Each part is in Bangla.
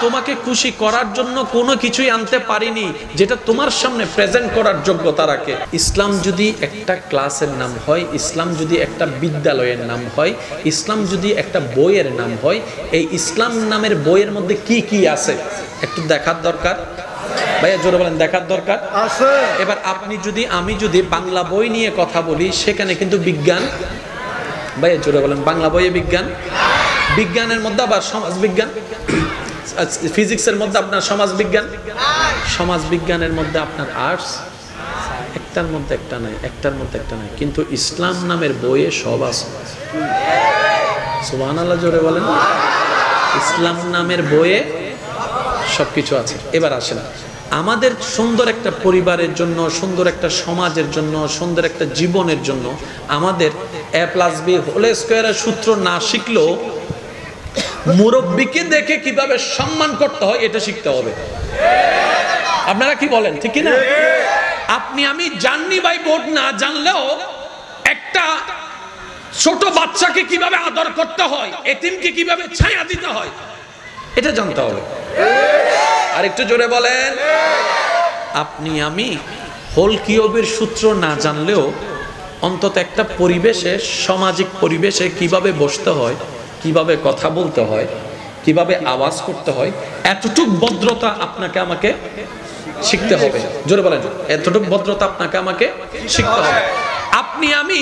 তোমাকে খুশি করার জন্য কোনো কিছুই আনতে পারিনি যেটা তোমার সামনে প্রেজেন্ট করার যোগ্যতা রাখে। ইসলাম যদি একটা ক্লাসের নাম হয়, ইসলাম যদি একটা বিদ্যালয়ের নাম হয়, ইসলাম যদি একটা বইয়ের নাম হয়, এই ইসলাম নামের বইয়ের মধ্যে কি কি আছে একটু দেখার দরকার। ভাইয়া জোরে বলেন, দেখার দরকার আছে। এবার আমি যদি বাংলা বই নিয়ে কথা বলি, সেখানে কিন্তু বিজ্ঞান, ভাইয়া জোরে বলেন, বাংলা বইয়ে বিজ্ঞান, বিজ্ঞানের মধ্যে আবার সমাজ বিজ্ঞান, ফিজিক্সের মধ্যে আপনার সমাজ বিজ্ঞান, সমাজ বিজ্ঞানের মধ্যে আপনার আর্টস, একটার মধ্যে একটা নাই, একটার মধ্যে একটা নাই। কিন্তু ইসলাম নামের বইয়ে সব আছে। সুবহানাল্লাহ জোরে বলেন। ইসলাম নামের বইয়ে সবকিছু আছে। এবার আসেন, আমাদের সুন্দর একটা পরিবারের জন্য, সুন্দর একটা সমাজের জন্য, সুন্দর একটা জীবনের জন্য আমাদের a+b² সূত্র না শিখলেও মুরব্বিকে দেখে কিভাবে সম্মান করতে হয় এটা শিখতে হবে। আপনারা কি বলেন, ঠিক কি না? আপনি আমি জানি বাই বোর্ড না জানলেও একটা ছোট বাচ্চাকে কিভাবে আদর করতে হয়, এতিমকে কিভাবে ছায়া দিতে হয় এটা জানতে হবে। আর একটু জোরে বলেন। আপনি আমি হোল কিয়বের সূত্র না জানলেও অন্তত একটা পরিবেশে, সামাজিক পরিবেশে কিভাবে বসতে হয়, কিভাবে কথা বলতে হয়, কিভাবে আওয়াজ করতে হয়, এতটুকু ভদ্রতা আপনাকে আমাকে শিখতে হবে। জোরে বলেন, এতটুকু ভদ্রতা আপনাকে আমাকে শিখতে হবে। আপনি আমি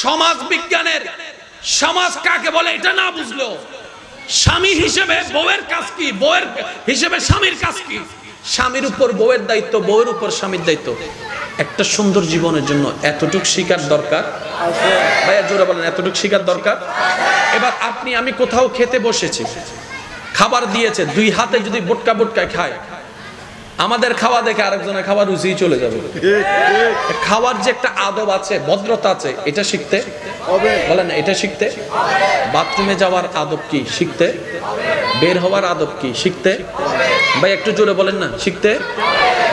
সমাজ বিজ্ঞানের সমাজ কাকে বলে এটা না বুঝলো, স্বামী হিসেবে বউয়ের কাজ কি, বউয়ের হিসেবে স্বামীর কাজ কি, স্বামীর উপর বউয়ের দায়িত্ব, বউয়ের উপর স্বামীর দায়িত্ব, একটা সুন্দর জীবনের জন্য এতটুকু শিকার দরকার। ভাইয়া জোরে বলেন, এতটুকু শিকার দরকার। এবার আপনি আমি কোথাও খেতে বসেছি, খাবার দিয়েছে, দুই হাতে যদি বোটকা বোটকা খায়, আমাদের খাওয়া দেখে আরেকজনের খাবার রুচি চলে যাবে। খাওয়ার যে একটা আদব আছে, ভদ্রতা আছে, এটা শিখতে হবে। বলেন এটা শিখতে। বাথরুমে যাওয়ার আদব কি শিখতে, বের হওয়ার আদব কি শিখতে, ভাই একটু জোরে বলেন না, শিখতে।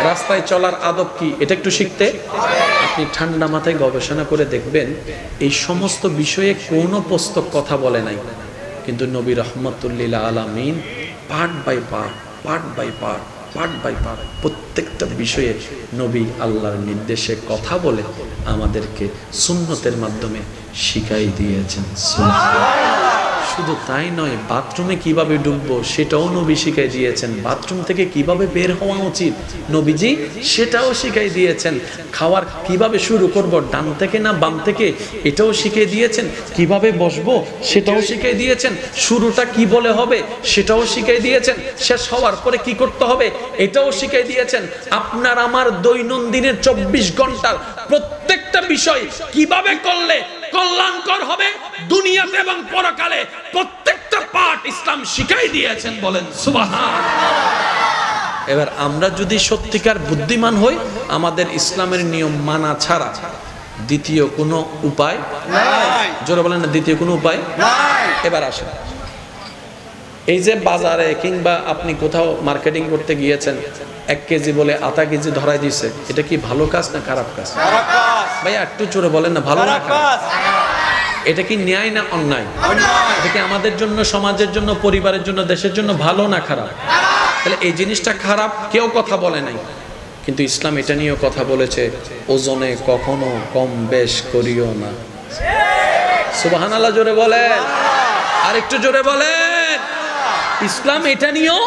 রাস্তায় চলার আদব কি এটা একটু শিখতে। আপনি ঠান্ডা মাথায় গবেষণা করে দেখবেন এই সমস্ত বিষয়ে কোনো পুস্তক কথা বলে নাই, কিন্তু নবী রহমতুল্লিল আলামিন part by part, part by part, part by part প্রত্যেকটা বিষয়ে নবী আল্লাহর নির্দেশে কথা বলে আমাদেরকে সুন্নতের মাধ্যমে শিখাই দিয়েছেন। শুধু তাই নয়, বাথরুমে কিভাবে ঢুকবো সেটাও নবী শিখাই দিয়েছেন। বাথরুম থেকে কিভাবে বের হওয়া উচিত নবীজি সেটাও শিখাই দিয়েছেন। খাওয়ার কিভাবে শুরু করব, ডান থেকে না বাম থেকে, এটাও শিখিয়ে দিয়েছেন। কিভাবে বসবো সেটাও শিখিয়ে দিয়েছেন। শুরুটা কি বলে হবে সেটাও শিখিয়ে দিয়েছেন। শেষ হওয়ার পরে কি করতে হবে এটাও শিখিয়ে দিয়েছেন। আপনার আমার দৈনন্দিনের 24 ঘন্টার প্রত্যেকটা বিষয় কিভাবে করলে কল্যাণকর হবে দুনিয়াতে এবং পরকালে, প্রত্যেকটা পাঠ ইসলাম শিখাই দিয়েছেন। বলেন সুবহানাল্লাহ। এবার আমরা যদি সত্যিকার বুদ্ধিমান হই, আমাদের ইসলামের নিয়ম মানা ছাড়া দ্বিতীয় কোনো উপায় নাই। জোরে বলেন না, দ্বিতীয় কোনো উপায় নাই। এবার আসেন, এই যে বাজারে কিংবা আপনি কোথাও মার্কেটিং করতে গিয়েছেন, 1 কেজি বলে আধা কেজি ধরাই দিছে, এটা কি ভালো কাজ না খারাপ কাজ? ভাই একটু জোরে বলেন না, ভালো না খারাপ? এটা কি ন্যায় না অন্যায়? এটা কি আমাদের জন্য, সমাজের জন্য, পরিবারের জন্য, দেশের জন্য ভালো না খারাপ? তাহলে এই জিনিসটা খারাপ কেউ কথা বলে নাই, কিন্তু ইসলাম এটা নিয়েও কথা বলেছে, ওজনে কখনো কম বেশ করিও না। সুবহানাল্লাহ জোরে বলেন, আর একটু জোরে বলেন। ইসলাম এটা নিয়েও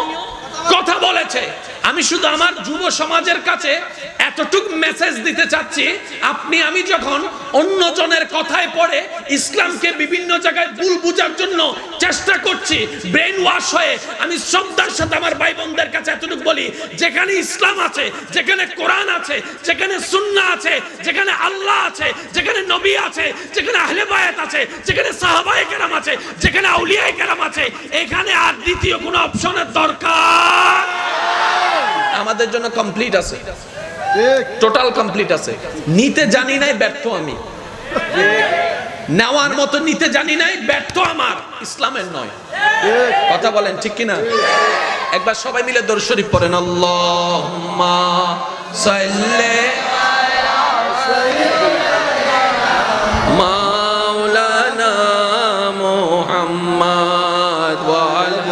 কথা বলেছে। আমি শুধু আমার যুব সমাজের কাছে এতটুকু মেসেজ দিতে চাচ্ছি, আপনি আমি যখন অন্যজনের কথায় পড়ে ইসলামকে বিভিন্ন জায়গায় ভুল বুঝার জন্য চেষ্টা করছি, ব্রেন ওয়াশ হয়ে, আমি শ্রদ্ধার সাথে আমার ভাই বোনদের কাছে এতটুকু বলি, যেখানে ইসলাম আছে, যেখানে কোরআন আছে, যেখানে সুন্নাহ আছে, যেখানে আল্লাহ আছে, যেখানে নবী আছে, যেখানে আহলে বায়াত আছে, যেখানে সাহাবায়ে কেরাম আছে, যেখানে আউলিয়ায়ে কেরাম আছে, এখানে আর দ্বিতীয় কোনো অপশনের দরকার আমাদের জন্য কমপ্লিট আছে, টোটাল কমপ্লিট আছে। নিতে জানি নাই, ব্যর্থ আমি। নেওয়ার মতো নিতে জানি নাই, ব্যর্থ আমার, ইসলামের নয়। কথা বলেন ঠিক কিনা? একবার সবাই মিলে দরুদ শরীফ পড়েন, আল্লাহুম্মা সাল্লি আলা সাইয়্যিদিনা মাওলানা মুহাম্মদ ওয়া আলা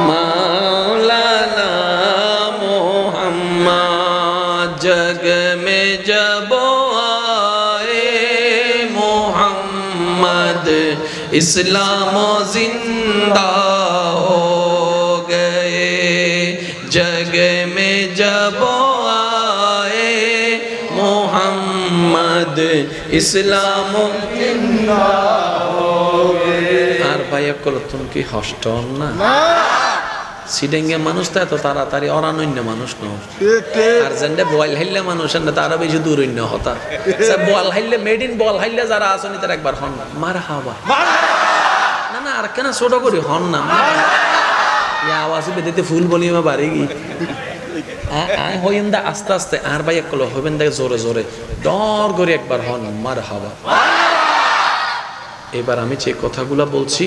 मौलाना मोहम्मद जग में जब आए मोहम्मद इस्लाम जिंदा हो गए जग में जब आए मोहम्मद इस्लाम जिंदा हो गए আর ভাইয়া কল তুমি কি হস্টন না সিডেঙ্গে মানুষ তো এত তাড়াতাড়ি অরানন্য মানুষ নয় আর যেন বল হাইলে মানুষ তারা বেশি দূরন্য হতা বল হাইলে মেড ইন বল হাইলে যারা আসনি তার একবার হন মার হাওয়া না না আর কেন ছোট করি হন না আওয়াজ বেঁধেতে ফুল বলি আমার বাড়ি গিয়ে হইন দা আস্তে আস্তে আর ভাই এক কলো হইবেন দেখে জোরে জোরে ডর করে একবার হন মার হাওয়া এবার আমি যে কথাগুলো বলছি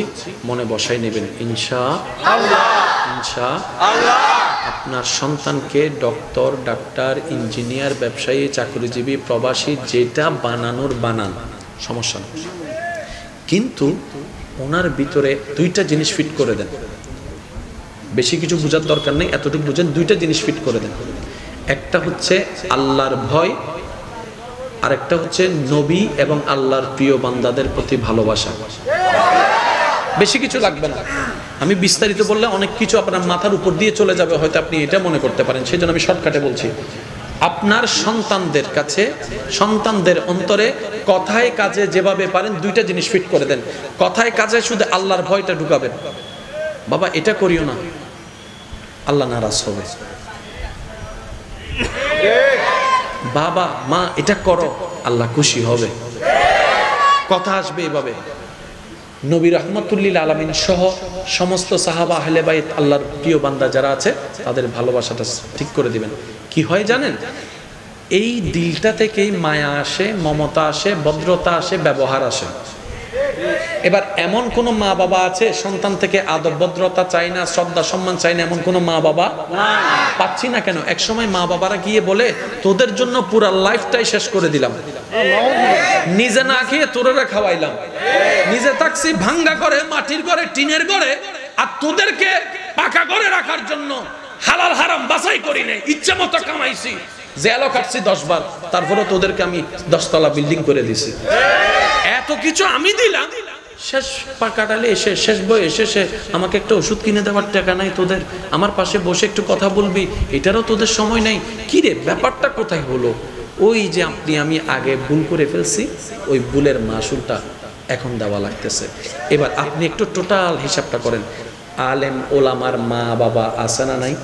মনে বসাই নেবেন ইনশাআল্লাহ ইনশাআল্লাহ আপনার সন্তানকে ডক্টর ডাক্তার ইঞ্জিনিয়ার ব্যবসায়ী চাকরিজীবী প্রবাসী যেটা বানানোর বানান সমস্যা নেই কিন্তু ওনার ভিতরে দুইটা জিনিস ফিট করে দেন বেশি কিছু বোঝার দরকার নেই এতটুকু বুঝেন দুইটা জিনিস ফিট করে দেন একটা হচ্ছে আল্লাহর ভয় আর একটা হচ্ছে নবী এবং আল্লাহর প্রিয় বান্দাদের প্রতি ভালোবাসা বেশি কিছু লাগবে না আমি বিস্তারিত বললে অনেক কিছু আপনার মাথার উপর দিয়ে চলে যাবে হয়তো আপনি এটা মনে করতে পারেন সেজন্য আমি শর্টকাটে বলছি আপনার সন্তানদের কাছে সন্তানদের অন্তরে কথায় কাজে যেভাবে পারেন দুইটা জিনিস ফিট করে দেন কথায় কাজে শুধু আল্লাহর ভয়টা ঢুকাবেন বাবা এটা করিও না আল্লাহ নারাজ হবে বাবা মা এটা করো আল্লাহ খুশি হবে কথা আসবে এভাবে নবী রাহমাতুল্লিল আলামিন সহ সমস্ত সাহাবা আহলে বাইত আল্লাহর প্রিয় বান্দা যারা আছে তাদের ভালোবাসাটা ঠিক করে দিবেন কি হয় জানেন এই দিলটা থেকেই মায়া আসে মমতা আসে ভদ্রতা আসে ব্যবহার আসে এবার এমন কোন মা বাবা আছে সন্তান থেকে আদব ভদ্রতা চাই না শ্রদ্ধা সম্মান চাই না এমন কোন মা বাবা পাচ্ছি না কেন এক সময় মা বাবারা গিয়ে বলে তোদের জন্য পুরা লাইফটাই শেষ করে দিলাম নিজে না খেয়ে তোরেরা খাওয়াইলাম নিজে থাকছি ভাঙ্গা করে মাটির ঘরে টিনের ঘরে আর তোদেরকে পাকা করে রাখার জন্য হালাল হারাম বাছাই করি নাই ইচ্ছা মতো কামাইছি জেলও কাটছি 10 বার তারপরে তোদেরকে আমি 10 তলা বিল্ডিং করে দিছি এত কিছু আমি দিলাম শেষ পাকাটালে এসে শেষ বয়ে শেষে আমাকে একটা ওষুধ কিনে দেওয়ার টাকা নাই তোদের আমার পাশে বসে একটু কথা বলবি এটারও তোদের সময় নাই কি রে ব্যাপারটা কোথায় হলো ওই যে আপনি আমি আগে ভুল করে ফেলছি ওই ভুলের মাসুলটা এখন দেওয়া লাগতেছে এবার আপনি একটু টোটাল হিসাবটা করেন আলেম ওলামার মা বাবা আছে না নাই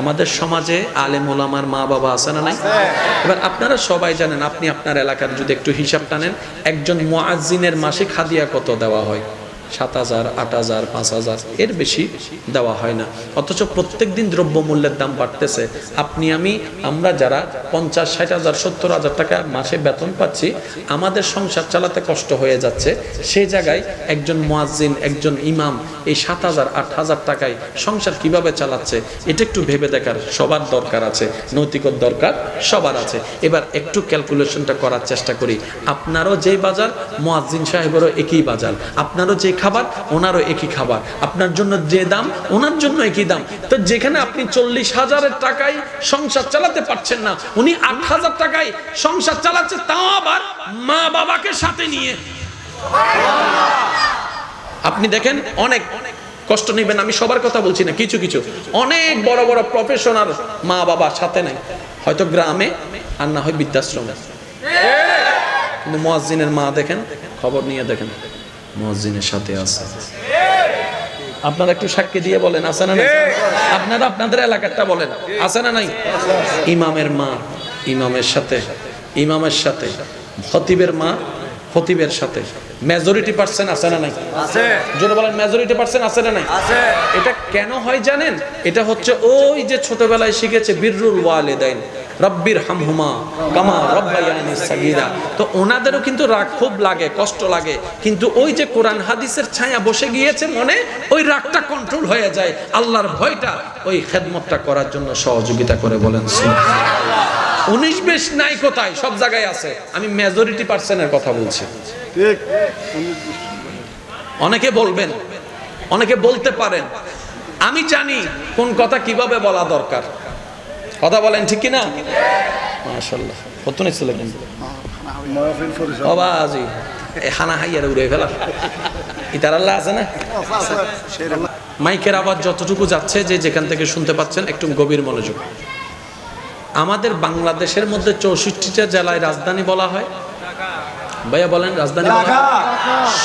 আমাদের সমাজে আলেম ওলামার মা বাবা আছে না নাই এবার আপনারা সবাই জানেন আপনি আপনার এলাকার যদি একটু হিসাব টানেন একজন মুয়াজ্জিনের মাসিক হাদিয়া কত দেওয়া হয় 7,000 8,000 5,000 এর বেশি দেওয়া হয় না অথচ প্রত্যেকদিন দ্রব্যমূল্যের দাম বাড়তেছে আপনি আমরা যারা 50-60,000 70,000 টাকা মাসে বেতন পাচ্ছি আমাদের সংসার চালাতে কষ্ট হয়ে যাচ্ছে সেই জায়গায় একজন মুয়াজ্জিন একজন ইমাম এই 7,000 8,000 টাকায় সংসার কিভাবে চালাচ্ছে এটা একটু ভেবে দেখার সবার দরকার আছে নৈতিকত দরকার সবার আছে এবার একটু ক্যালকুলেশনটা করার চেষ্টা করি আপনারও যেই বাজার মুয়াজ্জিন সাহেবেরও একই বাজার আপনারও যে খাবার ওনারও একই খাবার আপনার জন্য যে দাম ওনার জন্য একই দাম তো যেখানে আপনি 40,000 টাকায় সংসার চালাতে পারছেন না উনি 8,000 টাকায় সংসার চালাচ্ছে তাও আবার মা বাবাকে সাথে নিয়ে আপনি দেখেন অনেক কষ্ট নেবেন আমি সবার কথা বলছি না কিছু কিছু অনেক বড় বড় প্রফেশনাল মা বাবা সাথে নাই হয়তো গ্রামে আর না হয় বৃদ্ধাশ্রমে কিন্তু মুয়াজ্জিনের মা দেখেন খবর নিয়ে দেখেন মুয়াজ্জিনের সাথে আছে আপনারা একটু সাক্ষী দিয়ে বলেন আছে না নাই আপনারা আপনাদের এলাকাটা বলেন আছে না নাই ইমামের মা ইমামের সাথে খতিবের মা খতিবের সাথে মেজরিটি পার্সেন্ট আছে না নাই আছে জোরে বলেন মেজরিটি পার্সেন্ট আছে না নাই আছে এটা কেন হয় জানেন এটা হচ্ছে ওই যে ছোটবেলায় শিখেছে বিররুল ওয়ালিদাইন রব্বির হামহুমা কামা রব্বায়ানি সাগীরা তো ওনাদেরও কিন্তু রাগ খুব লাগে কষ্ট লাগে কিন্তু ওই যে কোরআন হাদিসের ছায়া বসে গিয়েছে মনে ওই রাগটা কন্ট্রোল হয়ে যায় আল্লাহর ভয়টা ওই খেদমতটা করার জন্য সহযোগিতা করে বলেন সুবহানাল্লাহ 19-20 নাই কোথায় সব জায়গায় আছে আমি মেজরিটি পার্সেন্টের কথা বলছি ঠিক অনেকে বলবেন অনেকে বলতে পারেন, আমি জানি কোন কথা কিভাবে বলা দরকার। কথা বলেন ঠিক কি না? মাশাআল্লাহ কত নিচ্ছে লাগেন বাবাজি, এই হানা হাইয়ার উড়ে ফেলা ইতার আল্লাহ আছে না। মাইকের আওয়াজ যতটুকু যাচ্ছে, যে যেখান থেকে শুনতে পাচ্ছেন একটু গভীর মনোযোগ। আমাদের বাংলাদেশের মধ্যে 64টা জেলায় রাজধানী বলা হয়। ভাইয়া বলেন রাজধানী বলা হয়।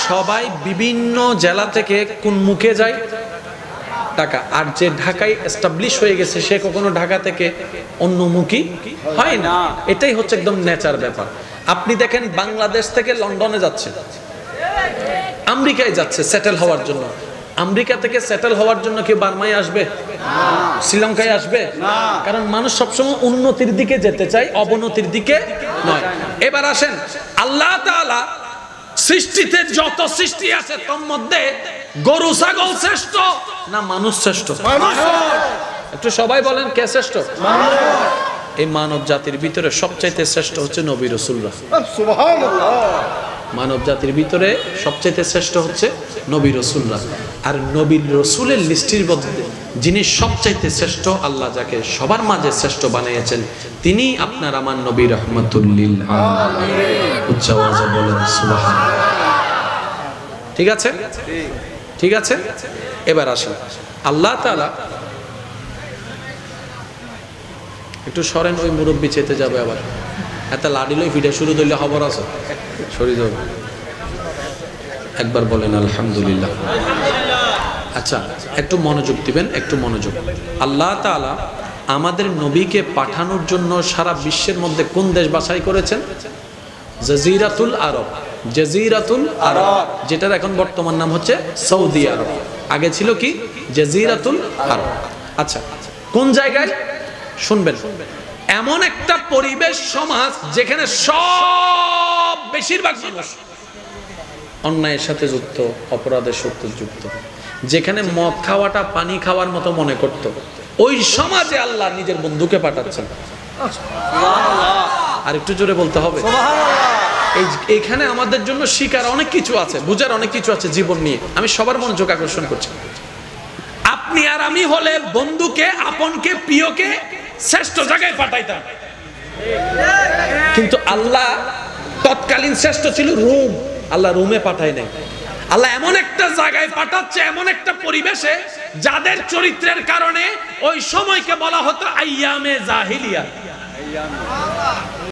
সবাই বিভিন্ন জেলা থেকে কোন মুখে যায়? ঢাকা। আর যে ঢাকায় এস্টাবলিশ হয়ে গেছে সে কখনো ঢাকা থেকে অন্যমুখী হয় না। এটাই হচ্ছে একদম নেচার ব্যাপার। আপনি দেখেন বাংলাদেশ থেকে লন্ডনে যাচ্ছে, আমেরিকায় যাচ্ছে সেটেল হওয়ার জন্য। আমেরিকা থেকে সেটেল হওয়ার জন্য কি বার্মায় আসবে? শ্রীলঙ্কায় আসবে? কারণ মানুষ সবসময় উন্নতির দিকে যেতে চায়, অবনতির দিকে নয়। এবার আসেন, আল্লাহ তাআলা সৃষ্টিতে যত সৃষ্টি আছে তার মধ্যে গরু ছাগল শ্রেষ্ঠ না মানুষ শ্রেষ্ঠ? একটু সবাই বলেন কে শ্রেষ্ঠ? এই মানব জাতির ভিতরে সবচাইতে শ্রেষ্ঠ হচ্ছে নবী রাসূলুল্লাহ। সুবহানাল্লাহ। মানব জাতির ভিতরে সবচাইতে শ্রেষ্ঠ হচ্ছে নবী রাসূলুল্লাহ। আর নবী রাসূলের লিস্টের মধ্যে যিনি সবচাইতে শ্রেষ্ঠ, আল্লাহ যাকে সবার মাঝে শ্রেষ্ঠ বানিয়েছেন, তিনি আপনার আমার নবী রাহমাতুল লিল আলামিন। উচ্চ আওয়াজে বলেন সুবহানাল্লাহ। ঠিক আছে, ঠিক আছে। এবার আসেন, আল্লাহ তাআলা একটু সরেন, ওই মুরব্বী চেতে যাবে আবার। এত লাডিলই ভিডিও শুরু দিলে খবর আছে, সরে যাবে। একবার বলেন আলহামদুলিল্লাহ। আচ্ছা, একটু মনোযোগ দিবেন, একটু মনোযোগ। আল্লাহ তাআলা আমাদের নবীকে পাঠানোর জন্য সারা বিশ্বের মধ্যে কোন দেশ বাছাই করেছেন? জাজিরাতুল আরব। জাজিরাতুল আরব, যেটার এখন বর্তমান নাম হচ্ছে সৌদি আরব। আগে ছিল কি? জাজিরাতুল আরব। আচ্ছা, কোন জায়গায়? শুনবেন, এমন একটা পরিবেশ সমাজ যেখানে সব বেশিরভাগ মানুষ অন্যায়ের সাথে যুক্ত, অপরাধের সাথে যুক্ত, যেখানে মদ খাওয়াটা পানি খাওয়ার মতো মনে করত, ওই সমাজে আল্লাহ নিজের বন্ধুকে পাঠাচ্ছেন। আর একটু জোরে বলতে হবে। এইখানে আমাদের জন্য শিকার অনেক কিছু আছে, বুঝার অনেক কিছু আছে জীবন নিয়ে। আমি সবার মনোযোগ আকর্ষণ করছি। আপনি আর আমি হলে বন্ধুকে, আপনকে, প্রিয়কে শ্রেষ্ঠ জায়গায় পাঠাইতাম, কিন্তু আল্লাহ তৎকালীন শ্রেষ্ঠ ছিল রোম। আল্লাহ রোমে পাঠায় নাই। আল্লাহ এমন একটা জায়গায় পাঠাচ্ছে, এমন একটা পরিবেশে, যাদের চরিত্রের কারণে ওই সময়কে বলা হতো আইয়ামে জাহিলিয়া।